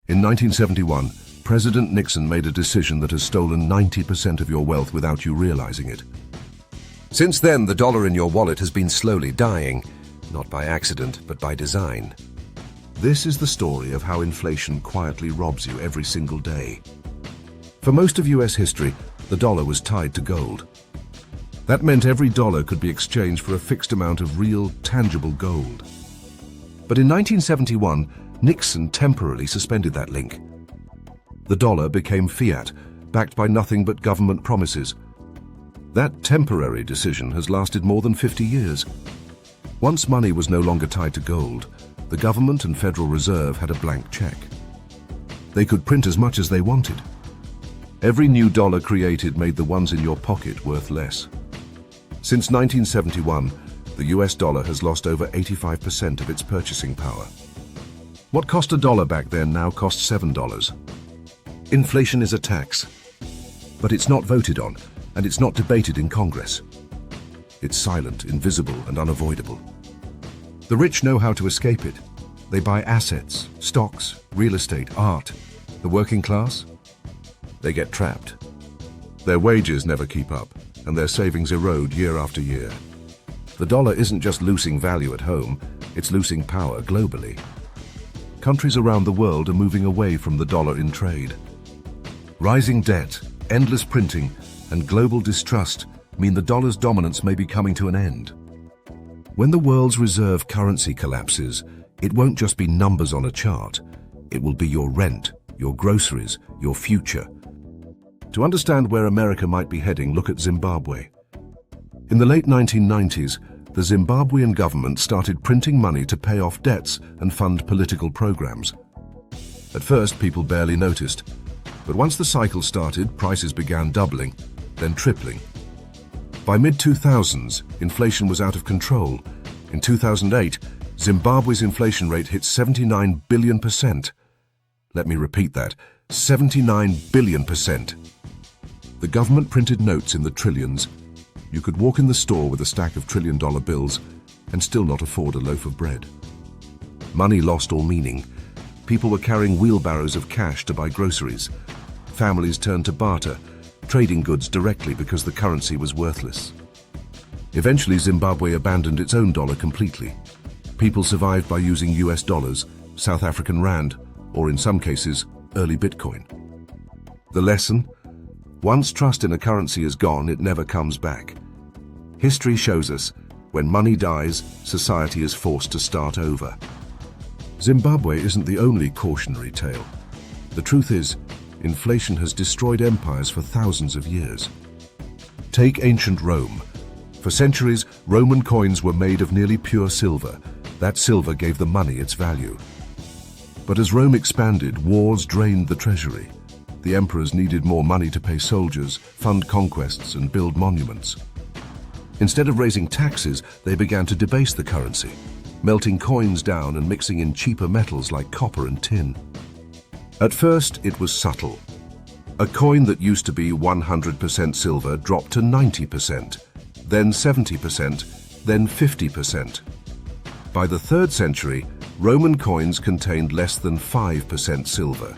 In 1971, President Nixon made a decision that has stolen 90% of your wealth without you realizing it. Since then, the dollar in your wallet has been slowly dying, not by accident, but by design. This is the story of how inflation quietly robs you every single day. For most of US history, the dollar was tied to gold. That meant every dollar could be exchanged for a fixed amount of real, tangible gold. But in 1971, Nixon temporarily suspended that link. The dollar became fiat, backed by nothing but government promises. That temporary decision has lasted more than 50 years. Once money was no longer tied to gold, the government and Federal Reserve had a blank check. They could print as much as they wanted. Every new dollar created made the ones in your pocket worth less. Since 1971, the US dollar has lost over 85% of its purchasing power. What cost $1 back then now costs $7. Inflation is a tax, but it's not voted on, and it's not debated in Congress. It's silent, invisible, and unavoidable. The rich know how to escape it. They buy assets, stocks, real estate, art. The working class? They get trapped. Their wages never keep up, and their savings erode year after year. The dollar isn't just losing value at home, it's losing power globally. Countries around the world are moving away from the dollar in trade. Rising debt, endless printing, and global distrust mean the dollar's dominance may be coming to an end. When the world's reserve currency collapses, it won't just be numbers on a chart. It will be your rent, your groceries, your future. To understand where America might be heading, look at Zimbabwe. In the late 1990s, the Zimbabwean government started printing money to pay off debts and fund political programs. At first, people barely noticed, but once the cycle started, prices began doubling, then tripling. By mid-2000s, inflation was out of control. In 2008, Zimbabwe's inflation rate hit 79 billion%. Let me repeat that, 79 billion%. The government printed notes in the trillions. You could walk in the store with a stack of trillion-dollar bills and still not afford a loaf of bread. Money lost all meaning. People were carrying wheelbarrows of cash to buy groceries. Families turned to barter, trading goods directly because the currency was worthless. Eventually, Zimbabwe abandoned its own dollar completely. People survived by using US dollars, South African rand, or in some cases, early Bitcoin. The lesson? Once trust in a currency is gone, it never comes back. History shows us, when money dies, society is forced to start over. Zimbabwe isn't the only cautionary tale. The truth is, inflation has destroyed empires for thousands of years. Take ancient Rome. For centuries, Roman coins were made of nearly pure silver. That silver gave the money its value. But as Rome expanded, wars drained the treasury. The emperors needed more money to pay soldiers, fund conquests, and build monuments. Instead of raising taxes, they began to debase the currency, melting coins down and mixing in cheaper metals like copper and tin. At first, it was subtle. A coin that used to be 100% silver dropped to 90%, then 70%, then 50%. By the 3rd century, Roman coins contained less than 5% silver.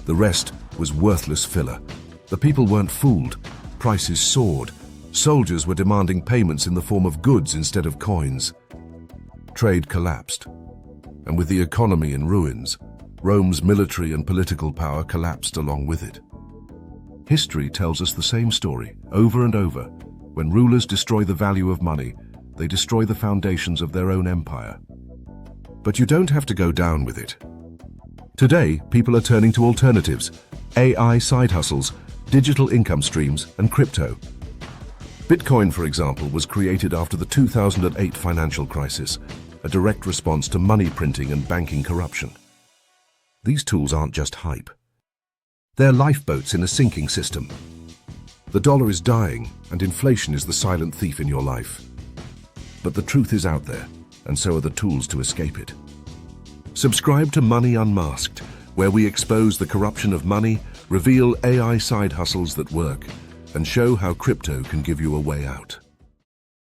The rest was worthless filler. The people weren't fooled. Prices soared. Soldiers were demanding payments in the form of goods instead of coins. Trade collapsed. And with the economy in ruins, Rome's military and political power collapsed along with it. History tells us the same story, over and over. When rulers destroy the value of money, they destroy the foundations of their own empire. But you don't have to go down with it. Today, people are turning to alternatives: AI side hustles, digital income streams, and crypto. Bitcoin, for example, was created after the 2008 financial crisis, a direct response to money printing and banking corruption. These tools aren't just hype. They're lifeboats in a sinking system. The dollar is dying, and inflation is the silent thief in your life. But the truth is out there, and so are the tools to escape it. Subscribe to Money Unmasked, where we expose the corruption of money, reveal AI side hustles that work, and show how crypto can give you a way out.